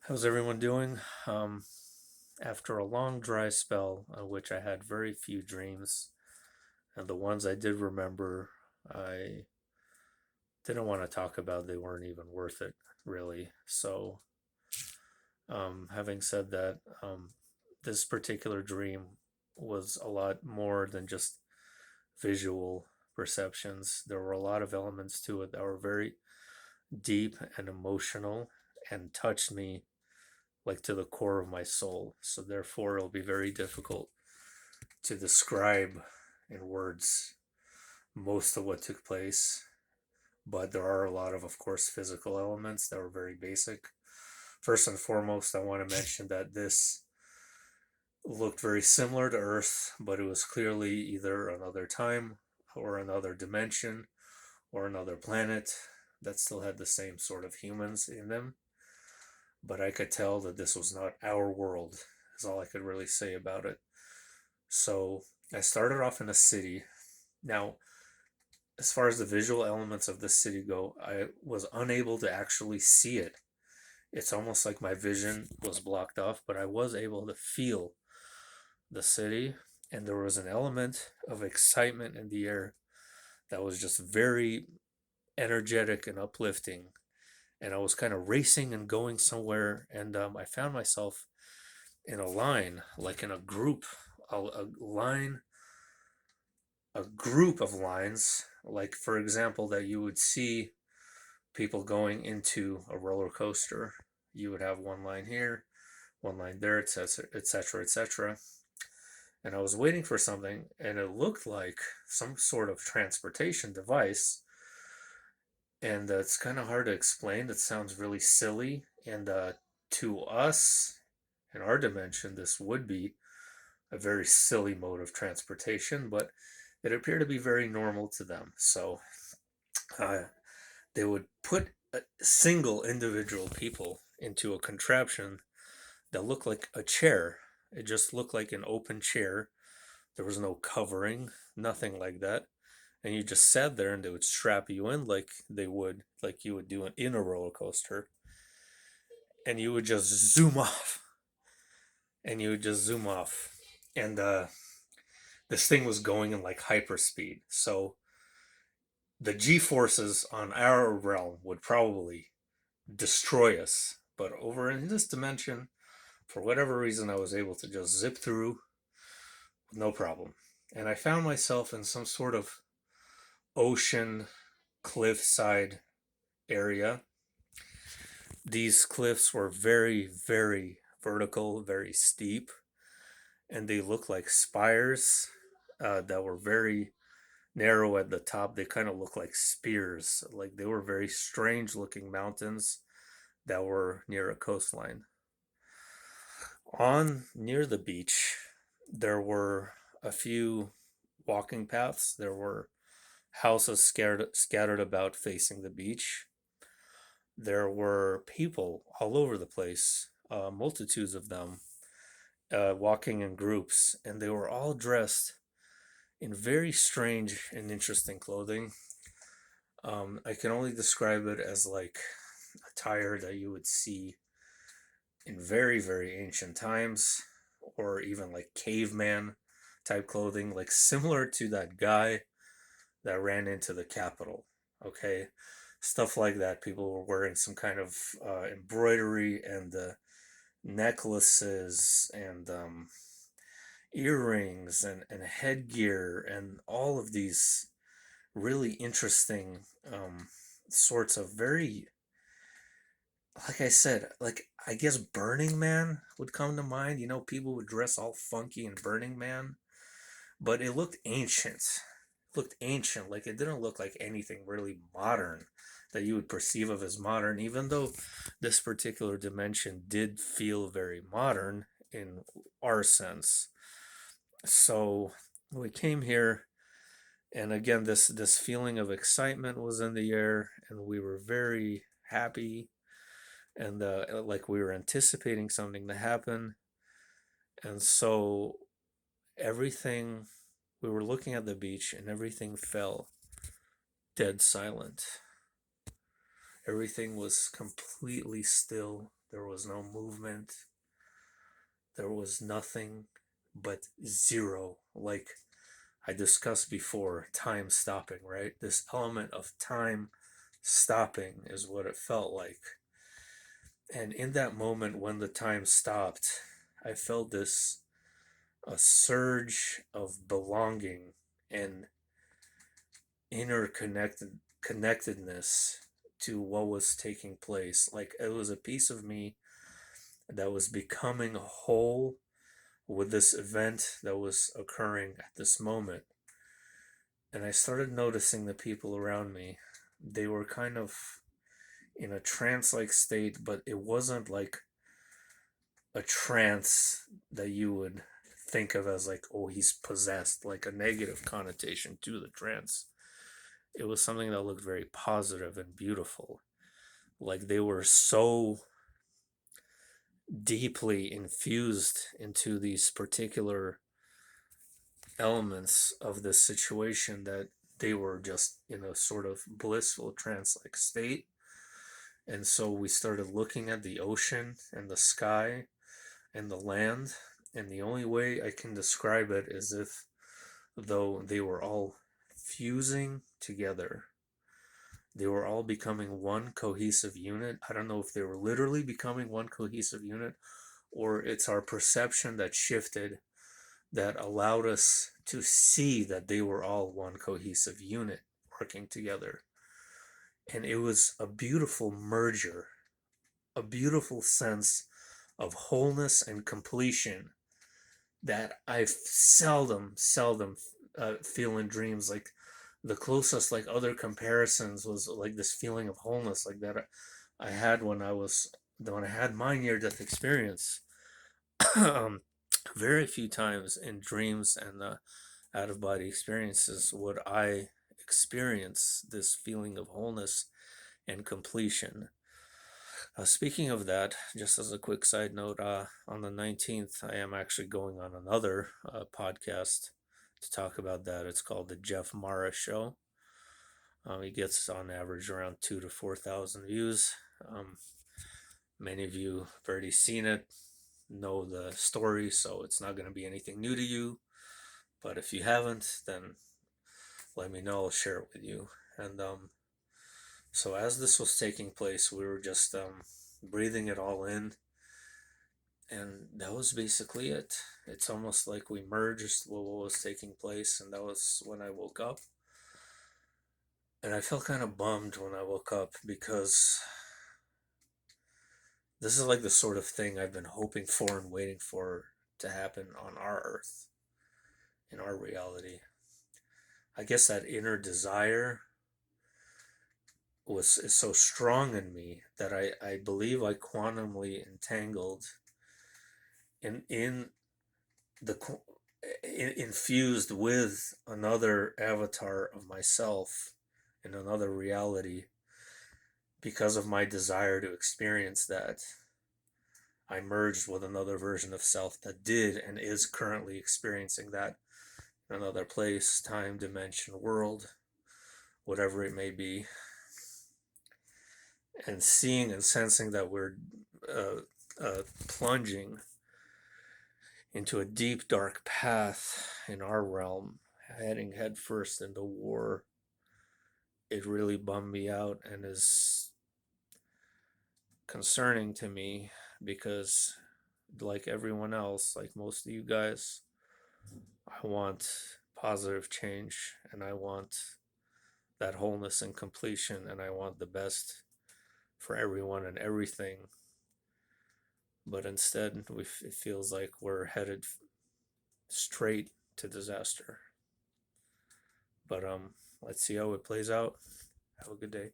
How's everyone doing? After a long dry spell on which I had very few dreams, and the ones I did remember, I didn't want to talk about. They weren't even worth it, really. So, having said that, this particular dream was a lot more than just visual perceptions. There were a lot of elements to it that were very deep and emotional and touched me like to the core of my soul. So therefore, it'll be very difficult to describe in words most of what took place. But there are a lot of course, physical elements that were very basic. First and foremost, I want to mention that this looked very similar to Earth, but it was clearly either another time or another dimension or another planet that still had the same sort of humans in them. But I could tell that this was not our world, is all I could really say about it. So I started off in a city. Now, as far as the visual elements of the city go, I was unable to actually see it. It's almost like my vision was blocked off, but I was able to feel the city, and there was an element of excitement in the air that was just very energetic and uplifting. And I was kind of racing and going somewhere, and I found myself in a line, like in a group, a line, a group of lines, like for example, that you would see people going into a roller coaster. You would have one line here, one line there, etc., etc., etc. And I was waiting for something, and it looked like some sort of transportation device. And it's kind of hard to explain. It sounds really silly. And to us, in our dimension, this would be a very silly mode of transportation, but it appeared to be very normal to them. So uh, they would put a single individual people into a contraption that looked like a chair. It just looked like an open chair. There was no covering, nothing like that. And you just sat there and they would strap you in like you would do in a roller coaster. And you would just zoom off. And you would just zoom off. And this thing was going in like hyperspeed. So the G forces on our realm would probably destroy us. But over in this dimension, for whatever reason, I was able to just zip through with no problem. And I found myself in some sort of ocean cliffside area. These cliffs were very, very vertical, very steep, and they looked like spires that were very narrow at the top. They kind of looked like spears. Like they were very strange looking mountains that were near a coastline. On near the beach, there were a few walking paths. There were houses scattered about facing the beach. There were people all over the place, multitudes of them, walking in groups, and they were all dressed in very strange and interesting clothing. I can only describe it as like attire that you would see in very, very ancient times, or even like caveman type clothing, like similar to that guy that ran into the Capitol. Okay, stuff like that. People were wearing some kind of embroidery and necklaces and earrings and headgear and all of these really interesting sorts of very, like I said, like I guess Burning Man would come to mind. People would dress all funky in Burning Man, but it looked ancient. It looked ancient, like it didn't look like anything really modern that you would perceive of as modern, even though this particular dimension did feel very modern in our sense. So we came here, and again, this feeling of excitement was in the air, and we were very happy, and like we were anticipating something to happen. And so everything, we were looking at the beach, and everything fell dead silent. Everything was completely still, There was no movement. There was nothing but zero. Like I discussed before, time stopping, right? This element of time stopping is what it felt like. And in that moment when the time stopped, I felt this a surge of belonging and interconnected connectedness to what was taking place. Like it was a piece of me that was becoming whole with this event that was occurring at this moment. And I started noticing the people around me. They were kind of in a trance like state, but it wasn't like a trance that you would think of as like, oh, he's possessed, like a negative connotation to the trance. It was something that looked very positive and beautiful. Like they were so deeply infused into these particular elements of this situation that they were just in a sort of blissful trance like state. And so we started looking at the ocean and the sky and the land. And the only way I can describe it is if though they were all fusing together. They were all becoming one cohesive unit. I don't know if they were literally becoming one cohesive unit or it's our perception that shifted that allowed us to see that they were all one cohesive unit working together. And it was a beautiful merger, a beautiful sense of wholeness and completion that I've seldom feel in dreams. Like the closest, like other comparisons, was like this feeling of wholeness, like that I had when I had my near-death experience. um, very few times in dreams and out-of-body experiences would I experience this feeling of wholeness and completion. Speaking of that, just as a quick side note, on the 19th, I am actually going on another podcast to talk about that. It's called The Jeff Mara Show. He gets on average around 2 to 4,000 views. Um, Many of you have already seen it, know the story, so it's not going to be anything new to you. But if you haven't, then let me know. I'll share it with you. And so as this was taking place, we were just breathing it all in, and that was basically it. It's almost like we merged what was taking place, and that was when I woke up. And I felt kind of bummed when I woke up because this is like the sort of thing I've been hoping for and waiting for to happen on our earth, in our reality. I guess that inner desire is so strong in me that I believe I quantumly entangled in the infused with another avatar of myself in another reality because of my desire to experience that. I merged with another version of self that did and is currently experiencing that in another place, time, dimension, world, whatever it may be. And seeing and sensing that we're plunging into a deep, dark path in our realm, heading headfirst into war, it really bummed me out and is concerning to me because, like everyone else, like most of you guys, I want positive change and I want that wholeness and completion and I want the best for everyone and everything. But instead, it feels like we're headed straight to disaster. But let's see how it plays out. Have a good day.